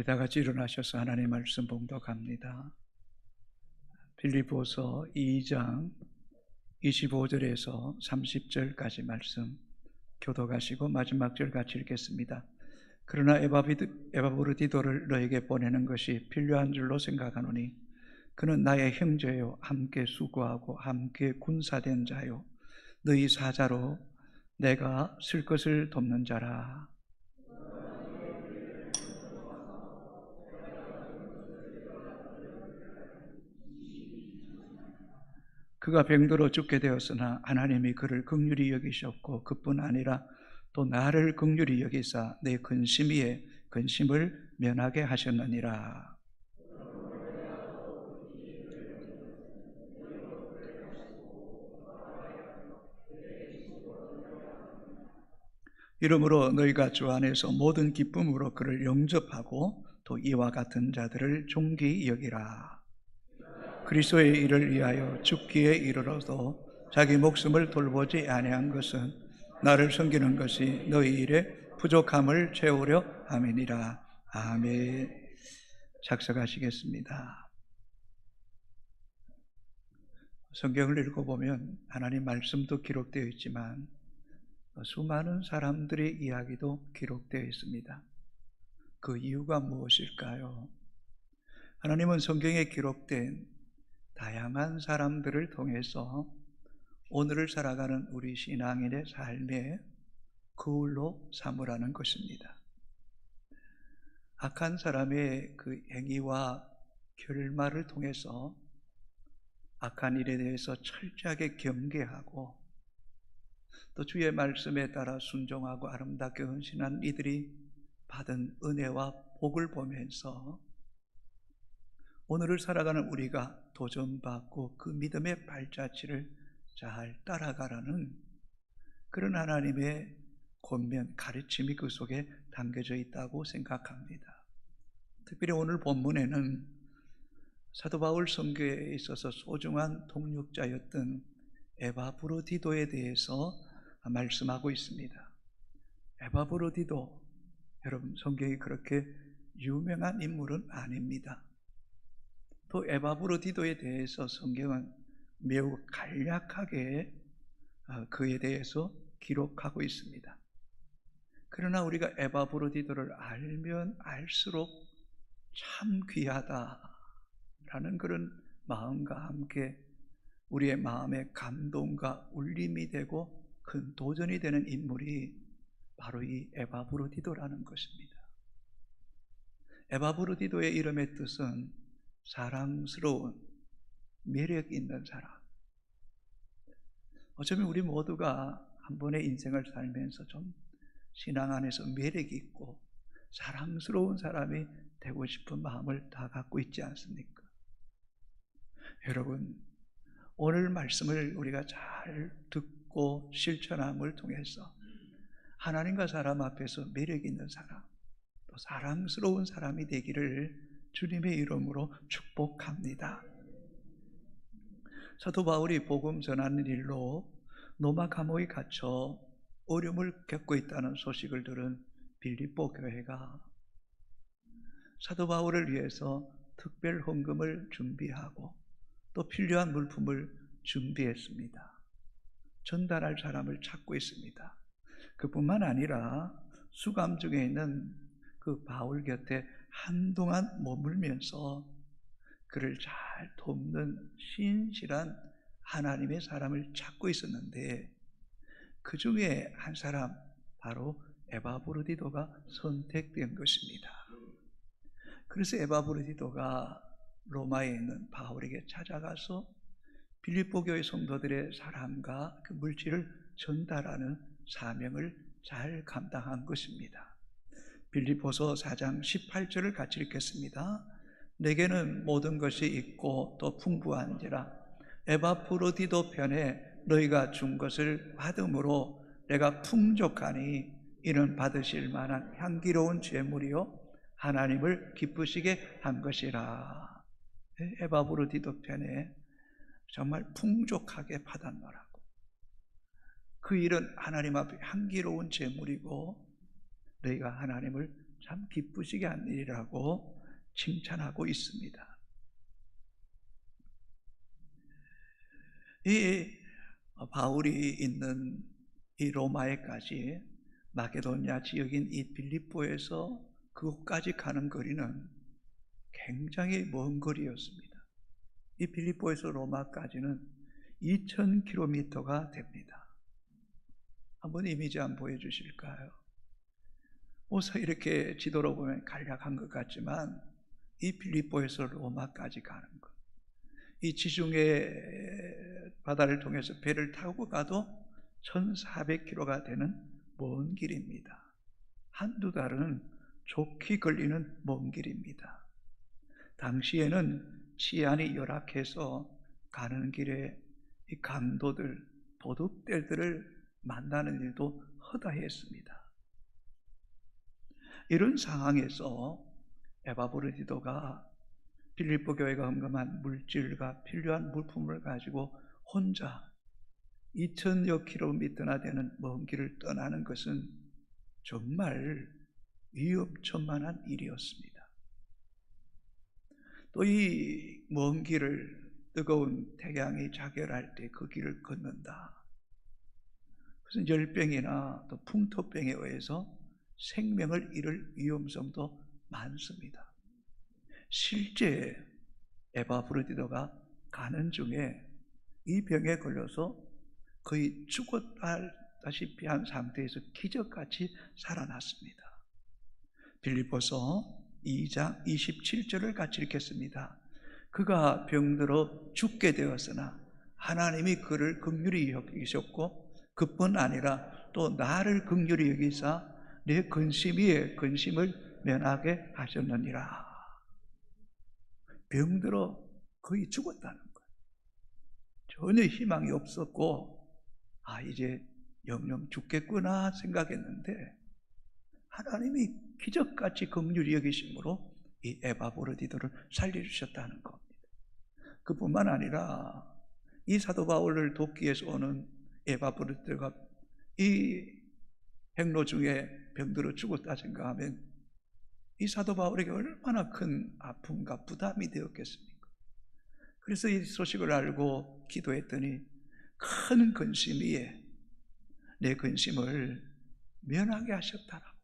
우리 다 같이 일어나셔서 하나님의 말씀 봉독합니다. 빌립보서 2장 25절에서 30절까지 말씀 교독하시고 마지막 절 같이 읽겠습니다. 그러나 에바브로디도를 너에게 보내는 것이 필요한 줄로 생각하노니 그는 나의 형제요 함께 수고하고 함께 군사된 자요 너희 사자로 내가 쓸 것을 돕는 자라. 그가 병들어 죽게 되었으나 하나님이 그를 긍휼히 여기셨고 그뿐 아니라 또 나를 긍휼히 여기사 내 근심을 면하게 하셨느니라. 이러므로 너희가 주 안에서 모든 기쁨으로 그를 영접하고 또 이와 같은 자들을 존귀히 여기라. 그리스도의 일을 위하여 죽기에 이르러도 자기 목숨을 돌보지 아니한 것은 나를 섬기는 것이 너희 일에 부족함을 채우려 함이니라. 아멘. 작성하시겠습니다. 성경을 읽어보면 하나님 말씀도 기록되어 있지만 수많은 사람들의 이야기도 기록되어 있습니다. 그 이유가 무엇일까요? 하나님은 성경에 기록된 다양한 사람들을 통해서 오늘을 살아가는 우리 신앙인의 삶의 거울로 삼으라는 것입니다. 악한 사람의 그 행위와 결말을 통해서 악한 일에 대해서 철저하게 경계하고 또 주의 말씀에 따라 순종하고 아름답게 헌신한 이들이 받은 은혜와 복을 보면서 오늘을 살아가는 우리가 도전받고 그 믿음의 발자취를 잘 따라가라는 그런 하나님의 권면, 가르침이 그 속에 담겨져 있다고 생각합니다. 특별히 오늘 본문에는 사도 바울 선교에 있어서 소중한 동역자였던 에바브로디도에 대해서 말씀하고 있습니다. 에바브로디도, 여러분 성경이 그렇게 유명한 인물은 아닙니다. 또 에바브로디도에 대해서 성경은 매우 간략하게 그에 대해서 기록하고 있습니다. 그러나 우리가 에바브로디도를 알면 알수록 참 귀하다라는 그런 마음과 함께 우리의 마음에 감동과 울림이 되고 큰 도전이 되는 인물이 바로 이 에바브로디도라는 것입니다. 에바브로디도의 이름의 뜻은 사랑스러운, 매력 있는 사람. 어쩌면 우리 모두가 한 번의 인생을 살면서 좀 신앙 안에서 매력이 있고 사랑스러운 사람이 되고 싶은 마음을 다 갖고 있지 않습니까? 여러분, 오늘 말씀을 우리가 잘 듣고 실천함을 통해서 하나님과 사람 앞에서 매력 있는 사람, 또 사랑스러운 사람이 되기를 주님의 이름으로 축복합니다. 사도 바울이 복음 전하는 일로 로마 감옥에 갇혀 어려움을 겪고 있다는 소식을 들은 빌립보 교회가 사도 바울을 위해서 특별 헌금을 준비하고 또 필요한 물품을 준비했습니다. 전달할 사람을 찾고 있습니다. 그뿐만 아니라 수감 중에 있는 그 바울 곁에 한동안 머물면서 그를 잘 돕는 신실한 하나님의 사람을 찾고 있었는데 그 중에 한 사람, 바로 에바브로디도가 선택된 것입니다. 그래서 에바브로디도가 로마에 있는 바울에게 찾아가서 빌립보 교회 성도들의 사랑과 그 물질을 전달하는 사명을 잘 감당한 것입니다. 빌립보서 4장 18절을 같이 읽겠습니다. 내게는 모든 것이 있고 또 풍부한지라 에바브로디도 편에 너희가 준 것을 받음으로 내가 풍족하니 이는 받으실 만한 향기로운 제물이요 하나님을 기쁘시게 한 것이라. 에바브로디도 편에 정말 풍족하게 받았노라고. 그 일은 하나님 앞에 향기로운 제물이고 너희가 하나님을 참 기쁘시게 한 일이라고 칭찬하고 있습니다. 이 바울이 있는 이 로마에까지 마게도냐 지역인 이 빌립보에서 그곳까지 가는 거리는 굉장히 먼 거리였습니다. 이 빌립보에서 로마까지는 2000km가 됩니다. 한번 이미지 한번 보여주실까요? 어서 이렇게 지도로 보면 간략한 것 같지만 이 빌립보에서 로마까지 가는 것, 이 지중해 바다를 통해서 배를 타고 가도 1400km가 되는 먼 길입니다. 한두 달은 좋게 걸리는 먼 길입니다. 당시에는 치안이 열악해서 가는 길에 이 강도들, 도둑들을 만나는 일도 허다했습니다. 이런 상황에서 에바브로디도가 빌립보 교회가 헌금한 물질과 필요한 물품을 가지고 혼자 2000여 킬로미터나 되는 먼 길을 떠나는 것은 정말 위험천만한 일이었습니다. 또 이 먼 길을 뜨거운 태양이 자결할 때 그 길을 걷는다. 무슨 열병이나 또 풍토병에 의해서 생명을 잃을 위험성도 많습니다. 실제 에바브로디도가 가는 중에 이 병에 걸려서 거의 죽었다시피 한 상태에서 기적같이 살아났습니다. 빌립보서 2장 27절을 같이 읽겠습니다. 그가 병들어 죽게 되었으나 하나님이 그를 긍휼히 여기셨고 그뿐 아니라 또 나를 긍휼히 여기사 내 근심 위에 근심을 면하게 하셨느니라. 병들어 거의 죽었다는 거예요. 전혀 희망이 없었고 이제 영영 죽겠구나 생각했는데 하나님이 기적같이 긍휼히 여기심으로 이 에바브로디도를 살려주셨다는 겁니다. 그뿐만 아니라 이 사도 바울을 돕기 위해서 오는 에바브로디도가 이 행로 중에 병들어 죽었다 생각하면 이 사도 바울에게 얼마나 큰 아픔과 부담이 되었겠습니까? 그래서 이 소식을 알고 기도했더니 큰 근심 위에 내 근심을 면하게 하셨다라고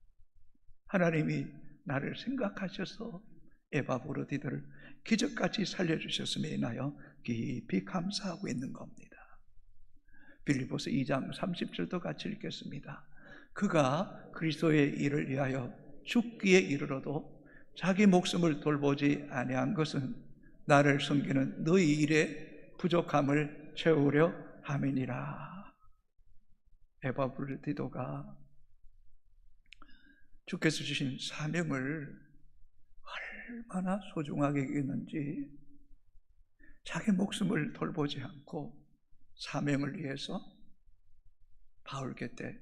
하나님이 나를 생각하셔서 에바브로디도를 기적같이 살려주셨음에 인하여 깊이 감사하고 있는 겁니다. 빌립보서 2장 30절도 같이 읽겠습니다. 그가 그리스도의 일을 위하여 죽기에 이르러도 자기 목숨을 돌보지 아니한 것은 나를 섬기는 너희 일의 부족함을 채우려 함이니라. 에바브로디도가 주께서 주신 사명을 얼마나 소중하게 여겼는지 자기 목숨을 돌보지 않고 사명을 위해서 바울 곁에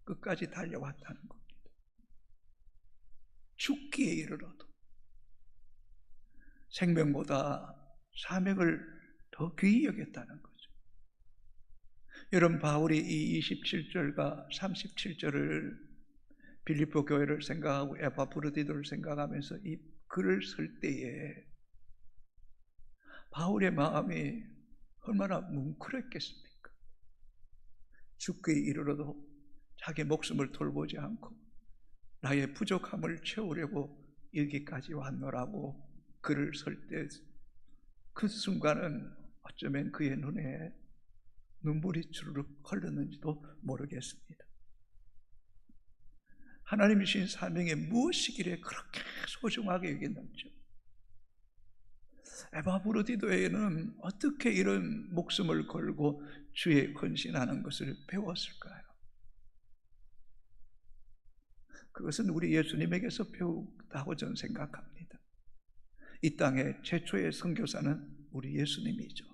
끝까지 달려왔다는 겁니다. 죽기에 이르러도 생명보다 사명을 더 귀히 여겼다는 거죠. 여러분, 바울이 이 27절과 37절을 빌립보 교회를 생각하고 에바브로디도를 생각하면서 이 글을 쓸 때에 바울의 마음이 얼마나 뭉클했겠습니까? 죽기에 이르러도 자기 목숨을 돌보지 않고 나의 부족함을 채우려고 여기까지 왔노라고 글을 쓸 때 그 순간은 어쩌면 그의 눈에 눈물이 주르륵 흘렀는지도 모르겠습니다. 하나님이 주신 사명에 무엇이길래 그렇게 소중하게 여겼는지요. 에바브로디도에는 어떻게 이런 목숨을 걸고 주에 헌신하는 것을 배웠을까요? 그것은 우리 예수님에게서 배웠다고 저는 생각합니다. 이 땅의 최초의 선교사는 우리 예수님이죠.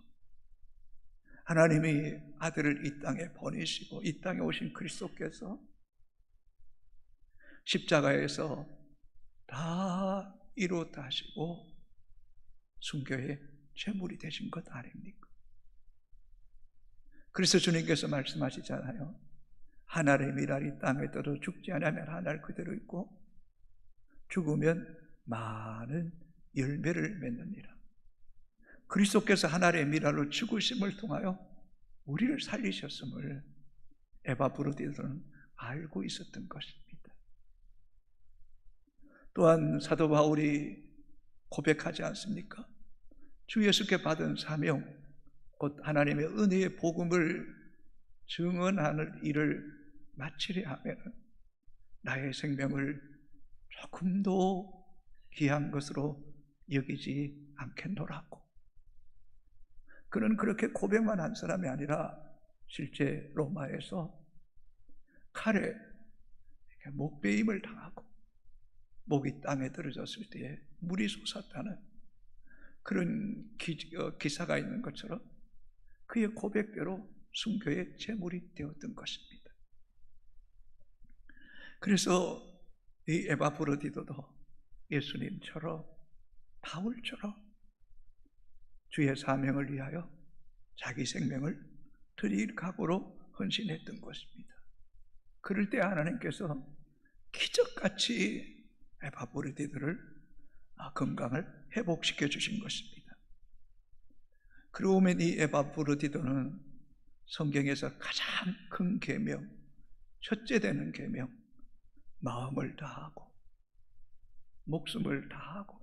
하나님이 아들을 이 땅에 보내시고 이 땅에 오신 그리스도께서 십자가에서 다 이루었다 하시고 순교의 제물이 되신 것 아닙니까? 그래서 주님께서 말씀하시잖아요. 하늘의 미랄이 땅에 떨어 죽지 않으면 하늘 그대로 있고 죽으면 많은 열매를 맺느니라. 그리스도께서 하나님의 미랄로 죽으심을 통하여 우리를 살리셨음을 에바브로디도는 알고 있었던 것입니다. 또한 사도 바울이 고백하지 않습니까? 주 예수께 받은 사명, 곧 하나님의 은혜의 복음을 증언하는 일을 마치려 하면 나의 생명을 조금도 귀한 것으로 여기지 않겠노라고. 그는 그렇게 고백만 한 사람이 아니라 실제 로마에서 칼에 목베임을 당하고 목이 땅에 떨어졌을 때에 물이 솟았다는 그런 기사가 있는 것처럼 그의 고백대로 순교의 제물이 되었던 것입니다. 그래서 이 에바브로디도도 예수님처럼 바울처럼 주의 사명을 위하여 자기 생명을 드릴 각오로 헌신했던 것입니다. 그럴 때 하나님께서 기적같이 에바브로디도를 건강을 회복시켜 주신 것입니다. 그러고 보면 이 에바브로디도는 성경에서 가장 큰 계명, 첫째 되는 계명, 마음을 다하고 목숨을 다하고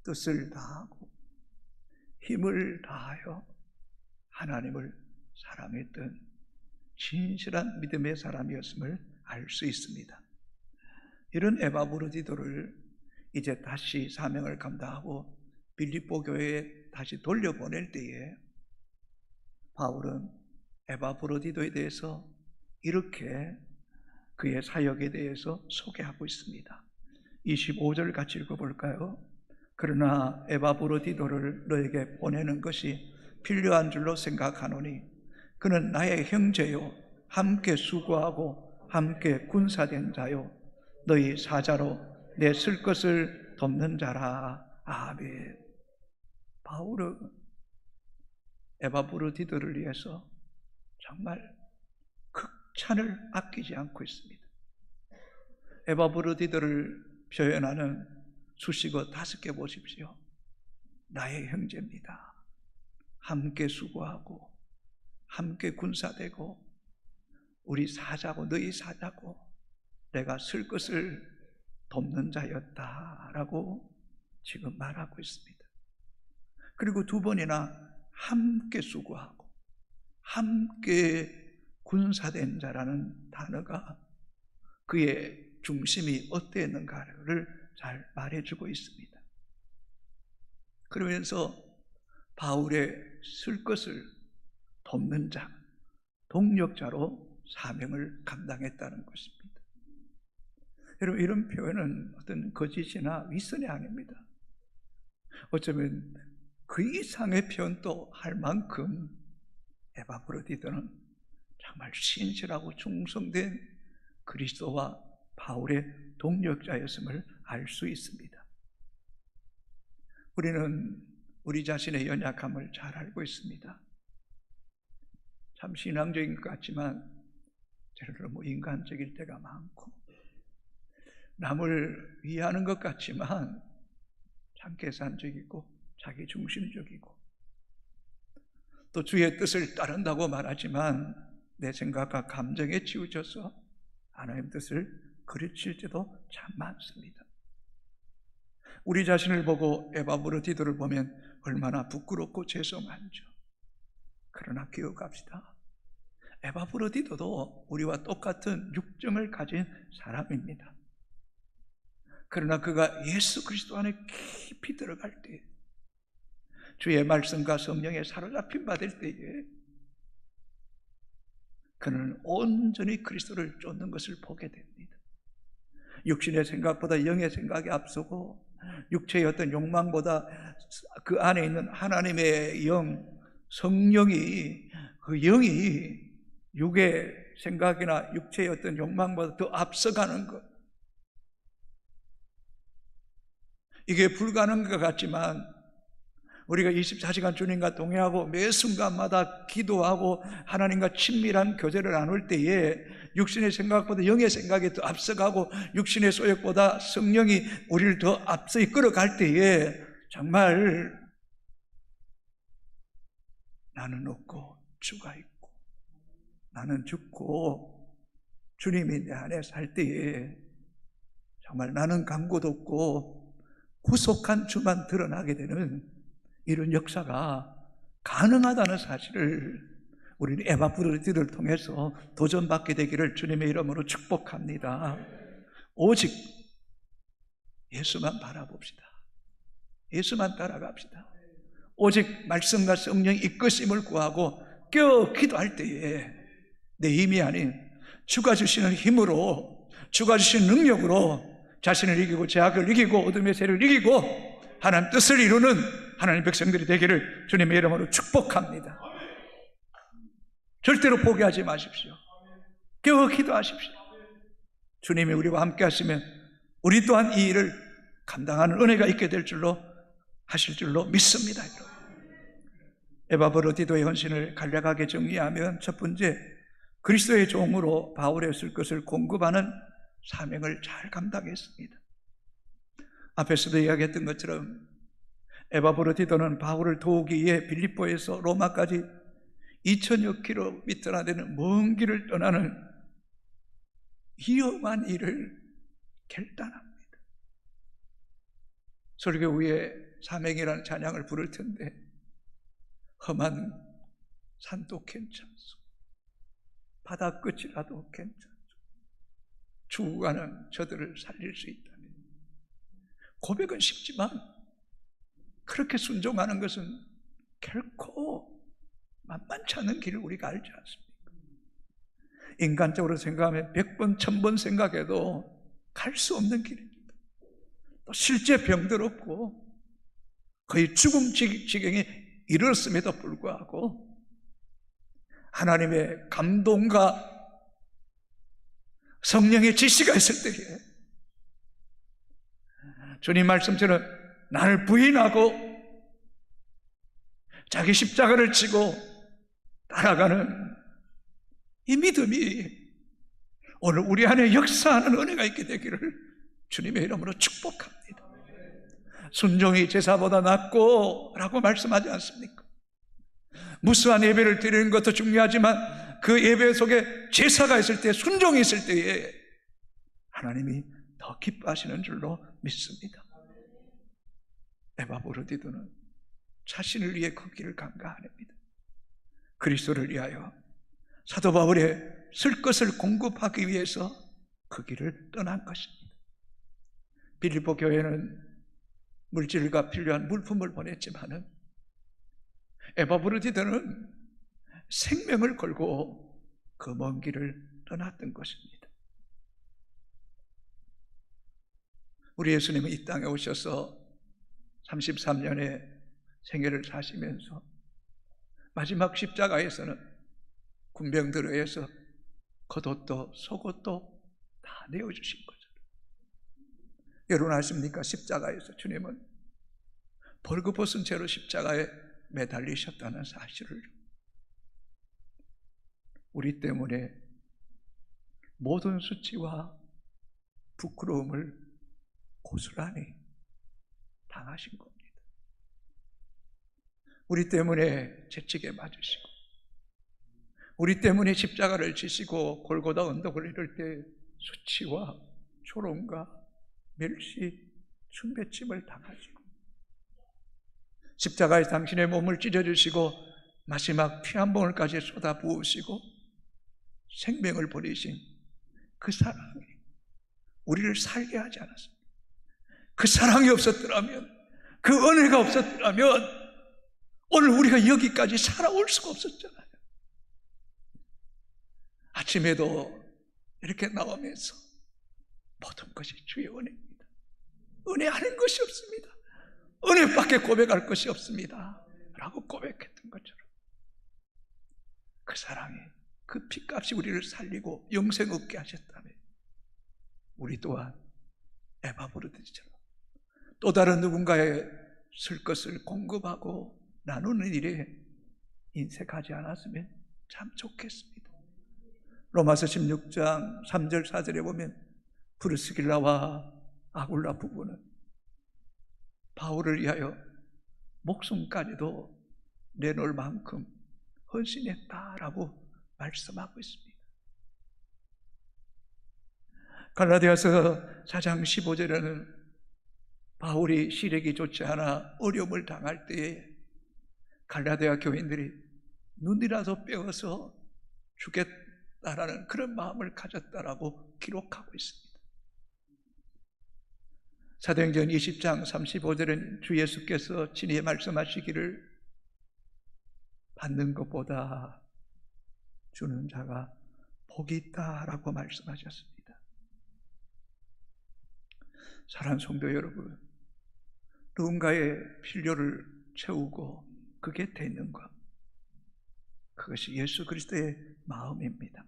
뜻을 다하고 힘을 다하여 하나님을 사랑했던 진실한 믿음의 사람이었음을 알 수 있습니다. 이런 에바브로디도를 이제 다시 사명을 감당하고 빌립보 교회에 다시 돌려보낼 때에 바울은 에바브로디도에 대해서 이렇게 그의 사역에 대해서 소개하고 있습니다. 25절 같이 읽어볼까요? 그러나 에바브로디도를 너에게 보내는 것이 필요한 줄로 생각하노니 그는 나의 형제요 함께 수고하고 함께 군사된 자요 너희 사자로 내 쓸 것을 돕는 자라. 아멘. 바울은 에바브로디도를 위해서 정말 극찬을 아끼지 않고 있습니다. 에바브로디도를 표현하는 수식어 5개 보십시오. 나의 형제입니다. 함께 수고하고 함께 군사되고 우리 사자고 너희 사자고 내가 쓸 것을 돕는 자였다라고 지금 말하고 있습니다. 그리고 2번이나 함께 수고하고 함께 군사된 자라는 단어가 그의 중심이 어땠는가를 잘 말해주고 있습니다. 그러면서 바울의 쓸 것을 돕는 자, 동력자로 사명을 감당했다는 것입니다. 여러분, 이런 표현은 어떤 거짓이나 윗선이 아닙니다. 어쩌면 그 이상의 표현도 할 만큼 에바브로디도는 정말 신실하고 충성된 그리스도와 바울의 동력자였음을 알 수 있습니다. 우리는 우리 자신의 연약함을 잘 알고 있습니다. 참 신앙적인 것 같지만 저는 너무 인간적일 때가 많고 남을 위하는 것 같지만 참 계산적이고 자기중심적이고 또 주의 뜻을 따른다고 말하지만 내 생각과 감정에 치우쳐서 하나님의 뜻을 그르칠 때도 참 많습니다. 우리 자신을 보고 에바브로디도를 보면 얼마나 부끄럽고 죄송한지. 그러나 기억합시다. 에바브로디도도 우리와 똑같은 육정을 가진 사람입니다. 그러나 그가 예수 그리스도 안에 깊이 들어갈 때, 주의 말씀과 성령에 사로잡힌 받을 때에 그는 온전히 그리스도를 쫓는 것을 보게 됩니다. 육신의 생각보다 영의 생각이 앞서고 육체의 어떤 욕망보다 그 안에 있는 하나님의 영, 성령이, 그 영이 육의 생각이나 육체의 어떤 욕망보다 더 앞서가는 것. 이게 불가능한 것 같지만 우리가 24시간 주님과 동행하고 매 순간마다 기도하고 하나님과 친밀한 교제를 나눌 때에 육신의 생각보다 영의 생각이 더 앞서가고 육신의 소욕보다 성령이 우리를 더 앞서 이끌어갈 때에 정말 나는 없고 주가 있고 나는 죽고 주님이 내 안에 살 때에 정말 나는 간곳 없고 구속한 주만 드러나게 되는 이런 역사가 가능하다는 사실을 우리는 에바프로디를 통해서 도전받게 되기를 주님의 이름으로 축복합니다. 오직 예수만 바라봅시다. 예수만 따라갑시다. 오직 말씀과 성령의 이끄심을 구하고 깨어 기도할 때에 내 힘이 아닌 주가 주시는 힘으로, 주가 주시는 능력으로 자신을 이기고 죄악을 이기고 어둠의 세를 이기고 하나님 뜻을 이루는 하나님 백성들이 되기를 주님의 이름으로 축복합니다. 절대로 포기하지 마십시오. 깨어 기도하십시오. 주님이 우리와 함께 하시면 우리 또한 이 일을 감당하는 은혜가 있게 될 줄로 하실 줄로 믿습니다. 에바브로디도의 헌신을 간략하게 정리하면 첫 번째, 그리스도의 종으로 바울의 쓸 것을 공급하는 사명을 잘 감당했습니다. 앞에서도 이야기했던 것처럼 에바브로디도는 바울을 도우기 위해 빌립보에서 로마까지 2000여 킬로미터나 되는 먼 길을 떠나는 위험한 일을 결단합니다. 설교 후에 사명이라는 찬양을 부를 텐데 험한 산도 괜찮소, 바다 끝이라도 괜찮소, 죽어가는 저들을 살릴 수 있다면. 고백은 쉽지만 그렇게 순종하는 것은 결코 만만치 않은 길을 우리가 알지 않습니까? 인간적으로 생각하면 100번, 1000번 생각해도 갈 수 없는 길입니다. 또 실제 병들 없고 거의 죽음 지경에 이르렀음에도 불구하고 하나님의 감동과 성령의 지시가 있을 때에 주님 말씀처럼 나를 부인하고 자기 십자가를 지고 따라가는 이 믿음이 오늘 우리 안에 역사하는 은혜가 있게 되기를 주님의 이름으로 축복합니다. 순종이 제사보다 낫고 라고 말씀하지 않습니까? 무수한 예배를 드리는 것도 중요하지만 그 예배 속에 제사가 있을 때, 순종이 있을 때에 하나님이 더 기뻐하시는 줄로 믿습니다. 에바브로디도는 자신을 위해 그 길을 간가 아닙니다. 그리스도를 위하여 사도 바울의 쓸 것을 공급하기 위해서 그 길을 떠난 것입니다. 빌립보 교회는 물질과 필요한 물품을 보냈지만은 에바브로디도는 생명을 걸고 그 먼 길을 떠났던 것입니다. 우리 예수님은 이 땅에 오셔서 33년의 생애를 사시면서 마지막 십자가에서는 군병들에 의해서 겉옷도 속옷도 다 내어주신 거죠. 여러분 아십니까? 십자가에서 주님은 벌거벗은 채로 십자가에 매달리셨다는 사실을. 우리 때문에 모든 수치와 부끄러움을 고스란히 당하신 겁니다. 우리 때문에 채찍에 맞으시고, 우리 때문에 십자가를 지시고 골고다 언덕을 이룰 때 수치와 조롱과 멸시, 춤배침을 당하시고, 십자가에 당신의 몸을 찢어주시고 마지막 피 한 방울까지 쏟아 부으시고 생명을 버리신 그 사랑이 우리를 살게 하지 않았습니다. 그 사랑이 없었더라면, 그 은혜가 없었더라면 오늘 우리가 여기까지 살아올 수가 없었잖아요. 아침에도 이렇게 나오면서 모든 것이 주의 은혜입니다. 은혜 아닌 것이 없습니다. 은혜밖에 고백할 것이 없습니다 라고 고백했던 것처럼 그 사랑이, 그 피값이 우리를 살리고 영생 얻게 하셨다면 우리 또한 에바브로디처럼 또 다른 누군가의 쓸 것을 공급하고 나누는 일에 인색하지 않았으면 참 좋겠습니다. 로마서 16장 3절 4절에 보면 프리스길라와 아굴라 부부는 바울을 위하여 목숨까지도 내놓을 만큼 헌신했다라고 말씀하고 있습니다. 갈라디아서 4장 15절에는 바울이 시력이 좋지 않아 어려움을 당할 때에 갈라디아 교인들이 눈이라도 빼어서 주겠다라는 그런 마음을 가졌다라고 기록하고 있습니다. 사도행전 20장 35절은 주 예수께서 친히 말씀하시기를 받는 것보다 주는 자가 복이 있다라고 말씀하셨습니다. 사랑하는 성도 여러분, 누군가의 필요를 채우고 그 곁에 있는 것, 그것이 예수 그리스도의 마음입니다.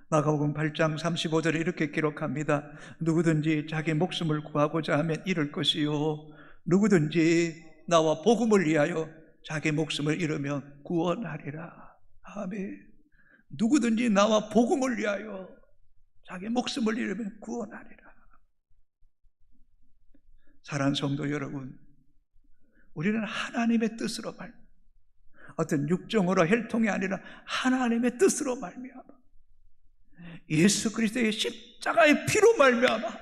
마가복음 8장 35절에 이렇게 기록합니다. 누구든지 자기 목숨을 구하고자 하면 잃을 것이요, 누구든지 나와 복음을 위하여 자기 목숨을 잃으면 구원하리라. 아멘. 누구든지 나와 복음을 위하여 자기 목숨을 잃으면 구원하리라. 사랑하는 성도 여러분, 우리는 하나님의 뜻으로 어떤 육정으로 혈통이 아니라 하나님의 뜻으로 말미암아 예수 그리스도의 십자가의 피로 말미암아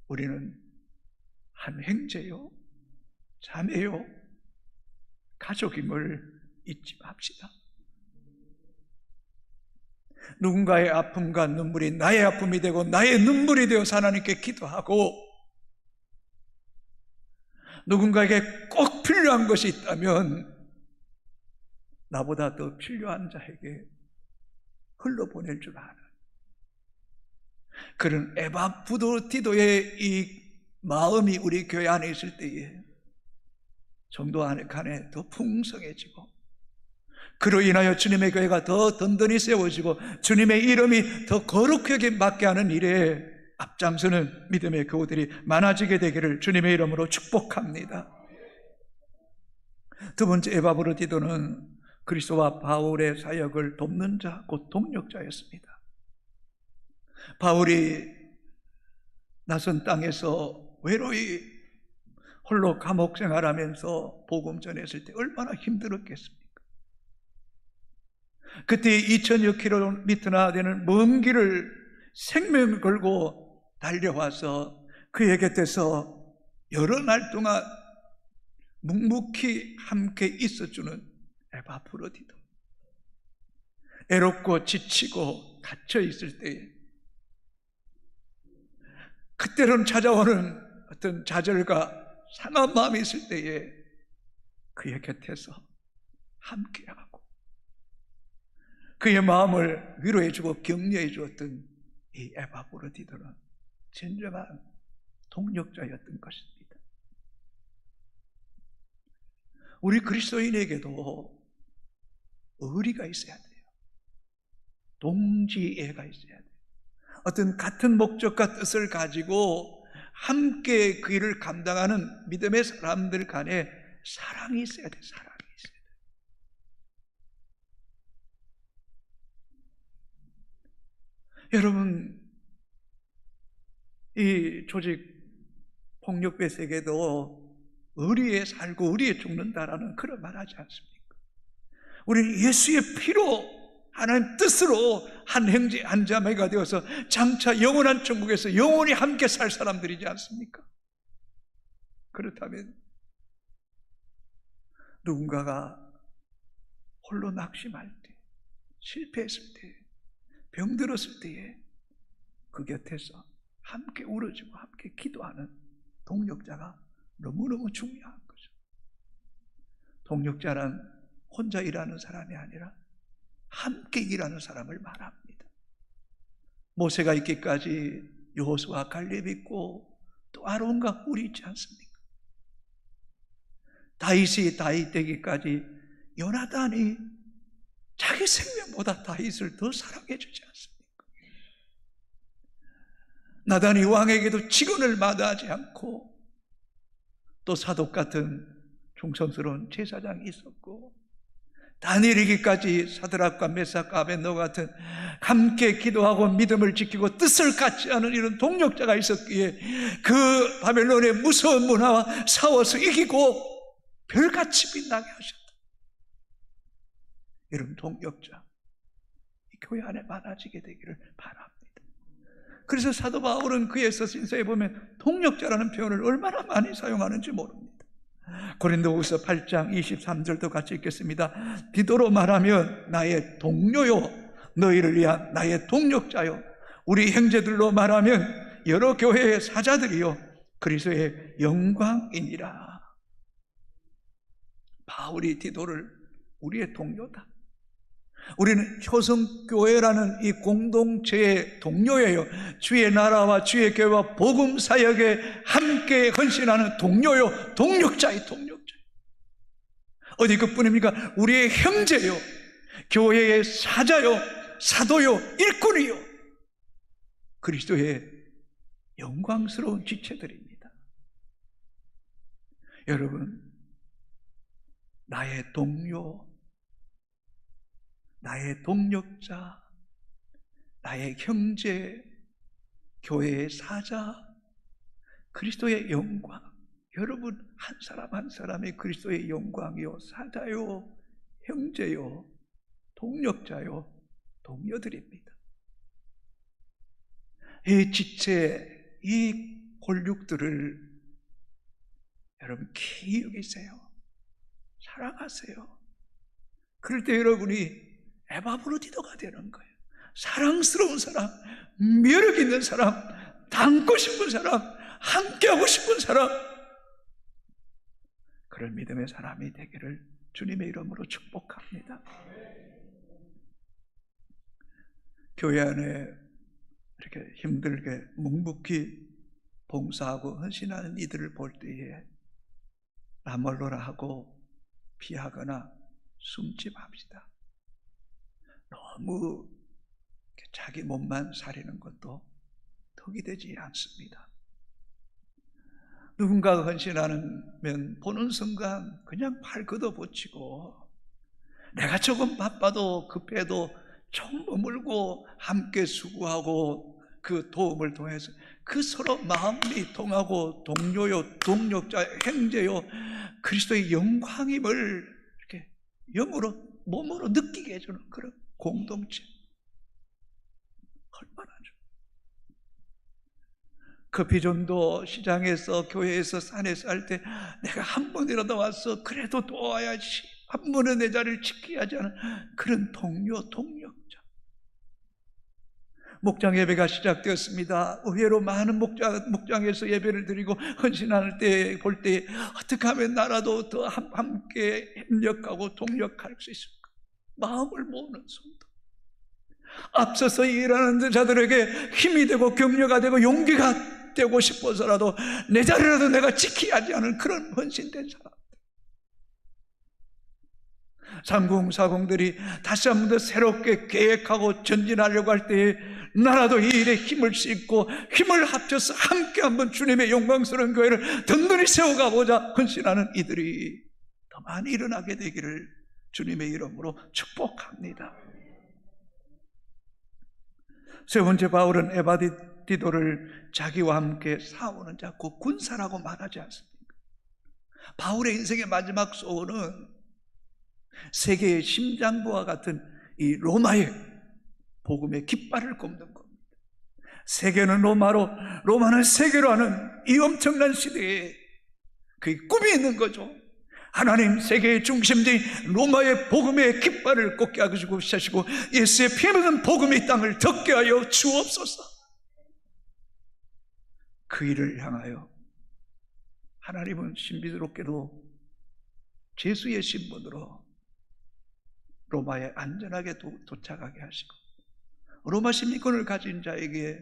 우리는 한 형제요, 자매요, 가족임을 잊지 맙시다. 누군가의 아픔과 눈물이 나의 아픔이 되고 나의 눈물이 되어서 하나님께 기도하고, 누군가에게 꼭 필요한 것이 있다면 나보다 더 필요한 자에게 흘러보낼 줄 아는 그런 에바프로디도의 이 마음이 우리 교회 안에 있을 때에 성도 안에 더 풍성해지고, 그로 인하여 주님의 교회가 더 든든히 세워지고 주님의 이름이 더 거룩하게 맡게 하는 일에 앞장서는 믿음의 교우들이 많아지게 되기를 주님의 이름으로 축복합니다. 두 번째, 에바브로디도는 그리스도와 바울의 사역을 돕는 자, 곧 동력자였습니다. 바울이 낯선 땅에서 외로이 홀로 감옥 생활하면서 복음 전했을 때 얼마나 힘들었겠습니까? 그때 2000여 킬로미터나 되는 먼 길을 생명을 걸고 달려와서 그의 곁에서 여러 날 동안 묵묵히 함께 있어주는 에바프로디도, 애롭고 지치고 갇혀 있을 때에, 그때론 찾아오는 어떤 좌절과 상한 마음이 있을 때에 그의 곁에서 함께하고 그의 마음을 위로해주고 격려해 주었던 이 에바브로디도는 진정한 동력자였던 것입니다. 우리 그리스도인에게도 의리가 있어야 돼요. 동지애가 있어야 돼요. 어떤 같은 목적과 뜻을 가지고 함께 그 일을 감당하는 믿음의 사람들 간에 사랑이 있어야 돼요. 사랑이 있어야 돼요. 여러분, 이 조직 폭력배 세계도 의리에 살고 의리에 죽는다라는 그런 말 하지 않습니까? 우리는 예수의 피로 하나님 뜻으로 한 형제 한 자매가 되어서 장차 영원한 천국에서 영원히 함께 살 사람들이지 않습니까? 그렇다면 누군가가 홀로 낙심할 때, 실패했을 때, 병들었을 때에 그 곁에서 함께 울어주고 함께 기도하는 동력자가 너무너무 중요한 거죠. 동력자는 혼자 일하는 사람이 아니라 함께 일하는 사람을 말합니다. 모세가 있기까지 여호수아, 갈렙이 있고 또 아론과 홀이 있지 않습니까? 다윗이 다윗 되기까지 요나단이 자기 생명보다 다윗을 더 사랑해 주지 않습니까? 나단이 왕에게도 직언을 마다하지 않고, 또 사독 같은 충성스러운 제사장이 있었고, 다니엘에게까지 사드락과 메삭과 아벤노 같은 함께 기도하고 믿음을 지키고 뜻을 같이 하는 이런 동력자가 있었기에 그 바벨론의 무서운 문화와 싸워서 이기고 별같이 빛나게 하셨다. 이런 동력자 이 교회 안에 많아지게 되기를 바랍니다. 그래서 사도 바울은 그의 서신서에 보면 동력자라는 표현을 얼마나 많이 사용하는지 모릅니다. 고린도후서 8장 23절도 같이 읽겠습니다. 디도로 말하면 나의 동료요, 너희를 위한 나의 동력자요, 우리 형제들로 말하면 여러 교회의 사자들이요, 그리스도의 영광이니라. 바울이 디도를 우리의 동료다. 우리는 효성교회라는 이 공동체의 동료예요. 주의 나라와 주의 교회와 복음 사역에 함께 헌신하는 동료요, 동력자의 동력자. 어디 그뿐입니까? 우리의 형제요, 교회의 사자요, 사도요, 일꾼이요, 그리스도의 영광스러운 지체들입니다. 여러분, 나의 동료, 나의 동력자, 나의 형제, 교회의 사자, 그리스도의 영광. 여러분 한 사람 한 사람이 그리스도의 영광이요, 사자요, 형제요, 동력자요, 동료들입니다. 이 지체, 이 골육들을 여러분 귀히 여기세요. 사랑하세요. 그럴 때 여러분이 에바브로디도가 되는 거예요. 사랑스러운 사람, 매력 있는 사람, 닮고 싶은 사람, 함께하고 싶은 사람, 그런 믿음의 사람이 되기를 주님의 이름으로 축복합니다. 교회 안에 이렇게 힘들게 묵묵히 봉사하고 헌신하는 이들을 볼 때에 나몰라라 하고 피하거나 숨지 맙시다. 너무 자기 몸만 사리는 것도 덕이 되지 않습니다. 누군가가 헌신하면 보는 순간 그냥 팔 걷어붙이고, 내가 조금 바빠도 급해도 좀 머물고 함께 수고하고 그 도움을 통해서 그 서로 마음이 통하고 동료요, 동력자, 형제요, 그리스도의 영광임을 이렇게 영으로, 몸으로 느끼게 해주는 그런 공동체. 얼마나 좋아. 커피존도 시장에서, 교회에서, 산에서 할 때 내가 한 번이라도 와서 그래도 도와야지, 한 번은 내 자리를 지켜야지 하는 그런 동료, 동력자. 목장 예배가 시작되었습니다. 의외로 많은 목장에서 예배를 드리고 헌신할 때 볼 때 어떻게 하면 나라도 더 함께 협력하고 동력할 수 있을까? 마음을 모으는 성도, 앞서서 일하는 자들에게 힘이 되고 격려가 되고 용기가 되고 싶어서라도 내 자리라도 내가 지켜야지 하는 그런 헌신된 사람. 상공사공들이 다시 한 번 더 새롭게 계획하고 전진하려고 할 때에 나라도 이 일에 힘을 싣고 힘을 합쳐서 함께 한번 주님의 영광스러운 교회를 든든히 세워가보자 헌신하는 이들이 더 많이 일어나게 되기를 주님의 이름으로 축복합니다. 세 번째, 바울은 에바디도를 자기와 함께 싸우는 자, 곧 군사라고 말하지 않습니까? 바울의 인생의 마지막 소원은 세계의 심장부와 같은 이 로마의 복음의 깃발을 꼽는 겁니다. 세계는 로마로, 로마는 세계로 하는 이 엄청난 시대에 그 꿈이 있는 거죠. 하나님 세계의 중심지인 로마의 복음의 깃발을 꽂게 하시고 예수의 피 묻은 복음의 땅을 덮게 하여 주옵소서. 그 일을 향하여 하나님은 신비스럽게도 제수의 신분으로 로마에 안전하게 도착하게 하시고, 로마 시민권을 가진 자에게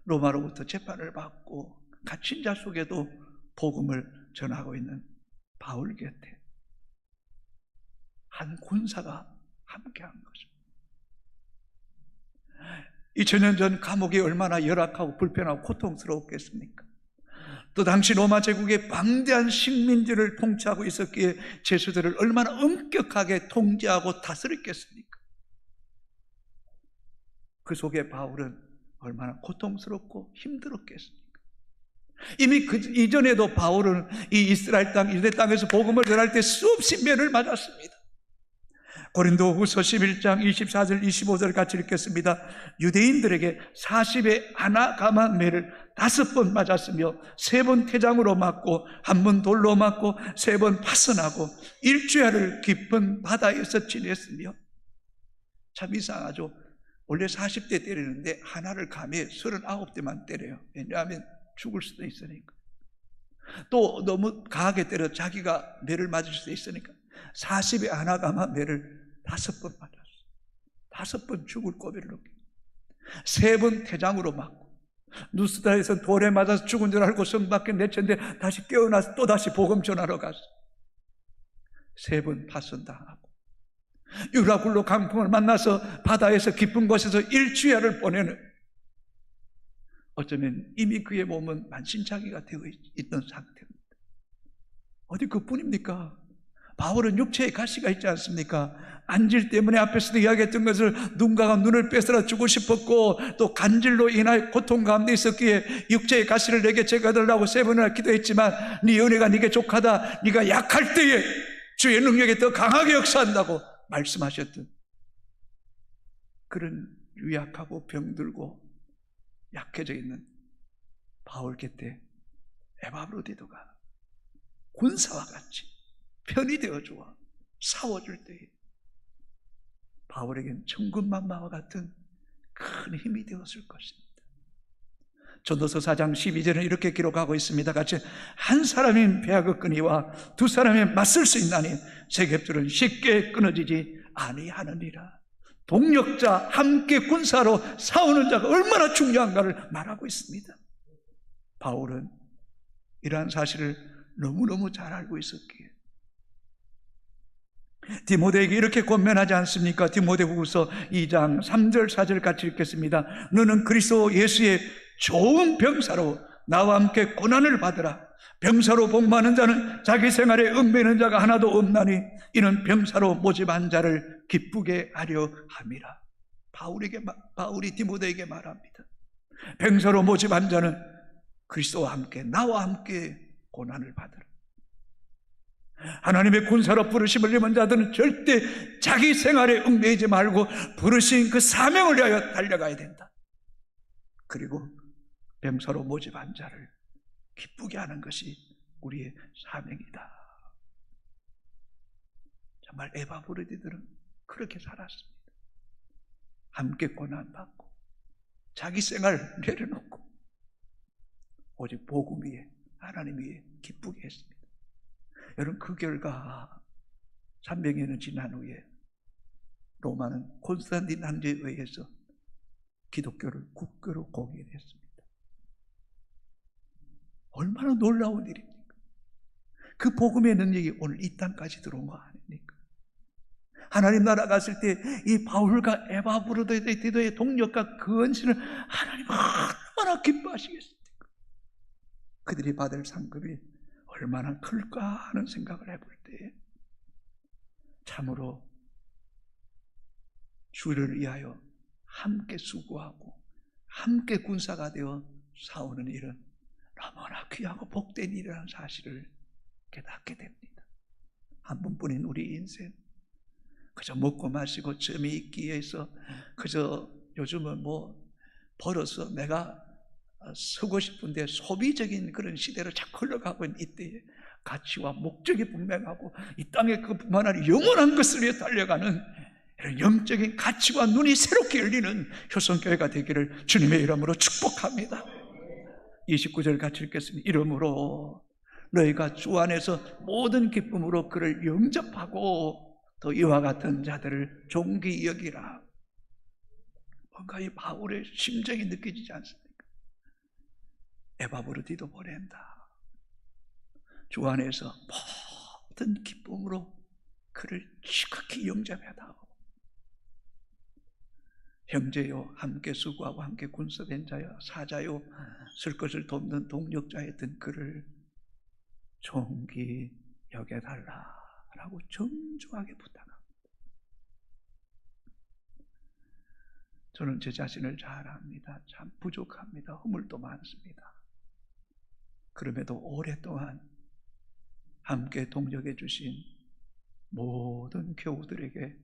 로마로부터 재판을 받고 갇힌 자 속에도 복음을 전하고 있는 바울 곁에 한 군사가 함께한 거죠. 2000년 전 감옥이 얼마나 열악하고 불편하고 고통스러웠겠습니까? 또 당시 로마 제국의 방대한 식민지를 통치하고 있었기에 죄수들을 얼마나 엄격하게 통제하고 다스렸겠습니까? 그 속에 바울은 얼마나 고통스럽고 힘들었겠습니까? 이미 그 이전에도 바울은 이 이스라엘 땅, 유대 땅에서 복음을 전할 때 수없이 매를 맞았습니다. 고린도후서 11장 24절 25절 같이 읽겠습니다. 유대인들에게 40의 아나가마 매를 5번 맞았으며 3번 태장으로 맞고 1번 돌로 맞고 3번 파선하고 일주일을 깊은 바다에서 지냈으며. 참 이상하죠. 원래 40대 때리는데 하나를 감해 39대만 때려요. 왜냐하면 죽을 수도 있으니까. 또 너무 강하게 때려 자기가 매를 맞을 수도 있으니까 40의 아나가마 매를 5번 맞았어. 5번 죽을 고비를 넘겨. 3번 태장으로 맞고, 누스다에서 돌에 맞아서 죽은 줄 알고 성 밖에 내쳤는데 다시 깨어나서 또 다시 복음 전하러 갔어. 3번 파선당하고, 유라굴로 강풍을 만나서 바다에서 깊은 곳에서 일주일을 보내는, 어쩌면 이미 그의 몸은 만신창이가 되어 있던 상태입니다. 어디 그뿐입니까? 바울은 육체에 가시가 있지 않습니까? 안질 때문에 앞에서도 이야기했던 것을 누군가가 눈을 빼서라 주고 싶었고, 또 간질로 인하여 고통 가운데 있었기에 육체의 가시를 내게 제거해달라고 3번이나 기도했지만, 네 은혜가 네게 족하다, 네가 약할 때에 주의 능력이 더 강하게 역사한다고 말씀하셨던 그런 유약하고 병들고 약해져 있는 바울 곁에 에바브로디도가 군사와 같이 편이 되어주어 싸워줄 때에 바울에겐 천군만마와 같은 큰 힘이 되었을 것입니다. 전도서 4장 12절은 이렇게 기록하고 있습니다. 같이, 한 사람이 배악을 끄니와 2사람이 맞설 수 있나니 세 겹줄은 쉽게 끊어지지 아니하느니라. 동력자, 함께 군사로 싸우는 자가 얼마나 중요한가를 말하고 있습니다. 바울은 이러한 사실을 너무너무 잘 알고 있었기에 디모데에게 이렇게 권면하지 않습니까? 디모데후서 2장 3절 4절 같이 읽겠습니다. 너는 그리스도 예수의 좋은 병사로 나와 함께 고난을 받으라. 병사로 복받는 자는 자기 생활에 얽매이는 자가 하나도 없나니 이는 병사로 모집한 자를 기쁘게 하려 함이라. 바울이 디모데에게 말합니다. 병사로 모집한 자는 그리스도와 함께, 나와 함께 고난을 받으라. 하나님의 군사로 부르심을 입은 자들은 절대 자기 생활에 얽매이지 말고 부르신 그 사명을 위하여 달려가야 된다. 그리고 병사로 모집한 자를 기쁘게 하는 것이 우리의 사명이다. 정말 에바브로디들은 그렇게 살았습니다. 함께 고난받고 자기 생활 내려놓고 오직 복음 위에, 하나님 위에 기쁘게 했습니다. 여러분, 그 결과 300년이 지난 후에 로마는 콘스탄틴 황제에 의해서 기독교를 국교로 공인했습니다. 얼마나 놀라운 일입니까? 그 복음의 능력이 오늘 이 땅까지 들어온 거 아닙니까? 하나님 나라 갔을 때 이 바울과 에바브로디도의 동력과 그恩신을 하나님 얼마나 기뻐하시겠습니까? 그들이 받을 상급이 얼마나 클까 하는 생각을 해볼 때 참으로 주를 위하여 함께 수고하고 함께 군사가 되어 싸우는 일은 너무나 귀하고 복된 일이라는 사실을 깨닫게 됩니다. 한 번뿐인 우리 인생, 그저 먹고 마시고 점이 있기 위해서 그저 요즘은 벌어서 내가 쓰고 싶은데 소비적인 그런 시대로 자꾸 흘러가고 있는 이때에 가치와 목적이 분명하고 이 땅에 그뿐만 아니라 영원한 것을 위해 달려가는 이런 영적인 가치와 눈이 새롭게 열리는 효성교회가 되기를 주님의 이름으로 축복합니다. 29절 같이 읽겠습니다. 이러므로 너희가 주 안에서 모든 기쁨으로 그를 영접하고 또 이와 같은 자들을 존귀히 여기라. 뭔가 이 바울의 심정이 느껴지지 않습니까? 에바브로디도 보낸다. 주 안에서 모든 기쁨으로 그를 지극히 영접하다오. 형제요, 함께 수고하고 함께 군수된 자여, 사자요, 쓸 것을 돕는 동력자였던 그를 존귀 여겨달라라고 정중하게 부탁합니다. 저는 제 자신을 잘 압니다. 참 부족합니다. 허물도 많습니다. 그럼에도 오랫동안 함께 동력해 주신 모든 교우들에게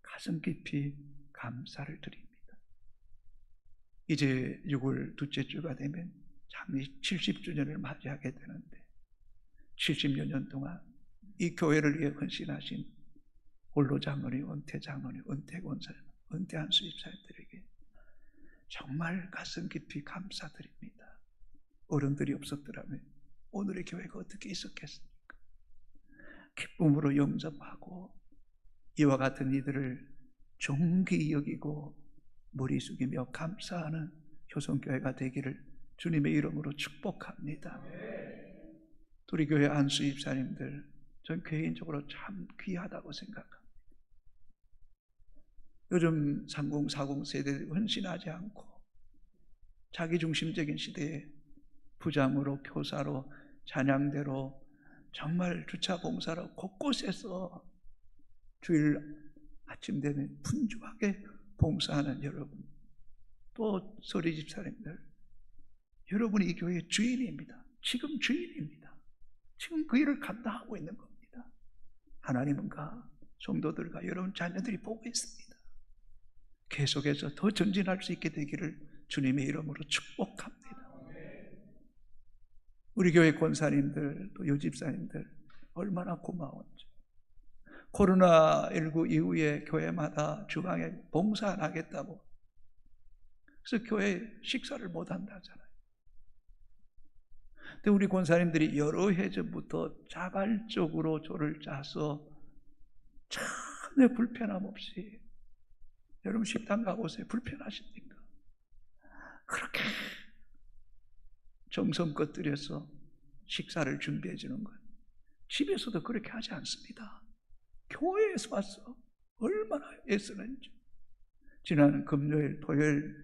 가슴 깊이 감사를 드립니다. 이제 6월 둘째 주가 되면 장리 70주년을 맞이하게 되는데 70여 년 동안 이 교회를 위해 헌신하신 홀로 장로님, 은퇴 장로님, 은퇴 권사님, 은퇴한 수입사님들에게 정말 가슴 깊이 감사드립니다. 어른들이 없었더라면 오늘의 교회가 어떻게 있었겠습니까? 기쁨으로 영접하고 이와 같은 이들을 존귀 여기고 머리 숙이며 감사하는 효성교회가 되기를 주님의 이름으로 축복합니다. 우리 교회 안수입사님들, 전 개인적으로 참 귀하다고 생각합니다. 요즘 30, 40 세대들이 헌신하지 않고 자기중심적인 시대에 부장으로, 교사로, 찬양대로, 정말 주차 봉사로 곳곳에서 주일 아침 되면 분주하게 봉사하는 여러분, 또 서리 집사님들, 여러분이 이 교회의 주인입니다. 지금 주인입니다. 지금 그 일을 감당하고 있는 겁니다. 하나님은가 성도들과 여러분 자녀들이 보고 있습니다. 계속해서 더 전진할 수 있게 되기를 주님의 이름으로 축복합니다. 우리 교회 권사님들, 또 여집사님들 얼마나 고마운지. 코로나19 이후에 교회마다 주방에 봉사 안 하겠다고, 그래서 교회 식사를 못 한다잖아요. 근데 우리 권사님들이 여러 해 전부터 자발적으로 조를 짜서 전혀 불편함 없이, 여러분 식당 가보세요. 불편하십니까? 그렇게 정성껏 들여서 식사를 준비해 주는 것, 집에서도 그렇게 하지 않습니다. 교회에서 와서 얼마나 애쓰는지. 지난 금요일, 토요일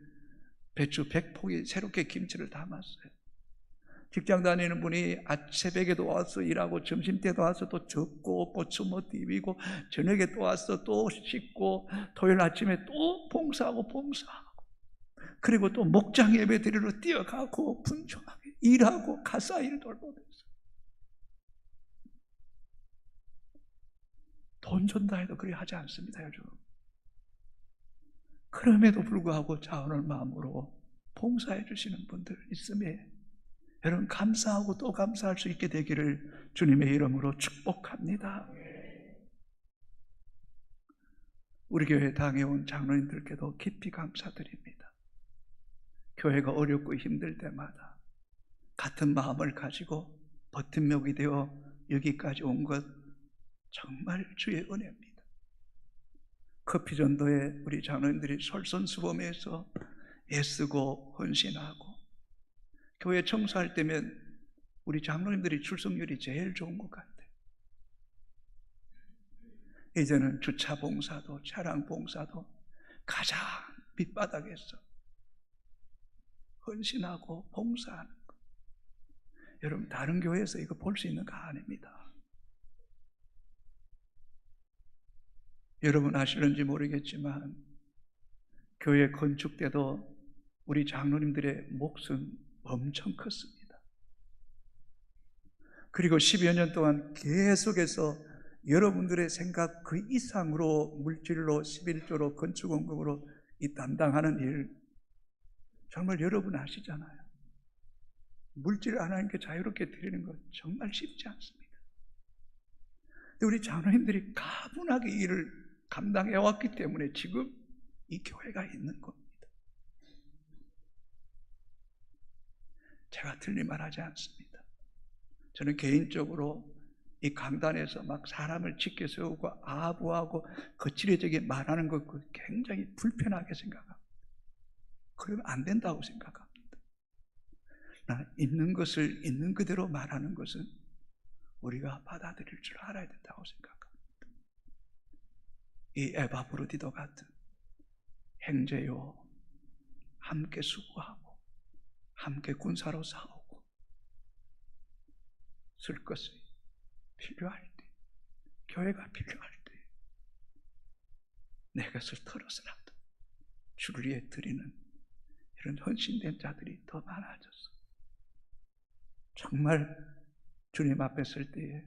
배추 100포기 새롭게 김치를 담았어요. 직장 다니는 분이 새벽에도 와서 일하고 점심때도 와서 또 젓고 고추 뭐 디비고 저녁에 또 와서 또 씻고 토요일 아침에 또 봉사하고 그리고 또 목장 예배 드리러 뛰어가고 분주하게 일하고 가사 일 돌보면서 돈 준다 해도 그리 하지 않습니다. 요즘. 그럼에도 불구하고 자원을 마음으로 봉사해 주시는 분들 있음에 여러분 감사하고 또 감사할 수 있게 되기를 주님의 이름으로 축복합니다. 우리 교회 당해온 장로님들께도 깊이 감사드립니다. 교회가 어렵고 힘들 때마다 같은 마음을 가지고 버팀목이 되어 여기까지 온 것 정말 주의 은혜입니다. 커피전도에 우리 장로님들이 솔선수범해서 애쓰고 헌신하고, 교회 청소할 때면 우리 장로님들이 출석률이 제일 좋은 것 같아요. 이제는 주차 봉사도 차량 봉사도 가장 밑바닥에서 헌신하고 봉사하는 것, 여러분 다른 교회에서 이거 볼 수 있는 거 아닙니다. 여러분 아시는지 모르겠지만 교회 건축 때도 우리 장로님들의 몫은 엄청 컸습니다. 그리고 10여 년 동안 계속해서 여러분들의 생각 그 이상으로 물질로 11조로 건축원금으로 이 담당하는 일, 정말 여러분 아시잖아요. 물질 안 하는 게 자유롭게 드리는 건 정말 쉽지 않습니다. 근데 우리 장로님들이 가분하게 일을 감당해왔기 때문에 지금 이 교회가 있는 겁니다. 제가 틀린 말 하지 않습니다. 저는 개인적으로 이 강단에서 막 사람을 지켜 세우고 아부하고 거칠어지게 말하는 것 굉장히 불편하게 생각합니다. 그러면 안 된다고 생각합니다. 있는 것을 있는 그대로 말하는 것은 우리가 받아들일 줄 알아야 된다고 생각합니다. 이 에바브로디도 같은 형제요, 함께 수고하고 함께 군사로 싸우고 쓸 것이 필요할 때, 교회가 필요할 때 내 것을 털어서라도 주를 위해 드리는 이런 헌신된 자들이 더 많아졌어. 정말 주님 앞에 설 때에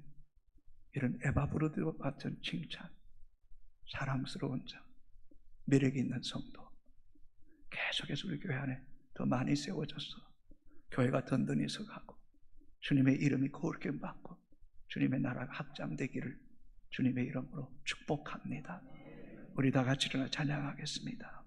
이런 에바브로드 같은 칭찬, 사랑스러운 자, 매력 있는 성도 계속해서 우리 교회 안에 더 많이 세워져서 교회가 든든히 서가고 주님의 이름이 거룩히 받고 주님의 나라가 확장되기를 주님의 이름으로 축복합니다. 우리 다 같이 일어나 찬양하겠습니다.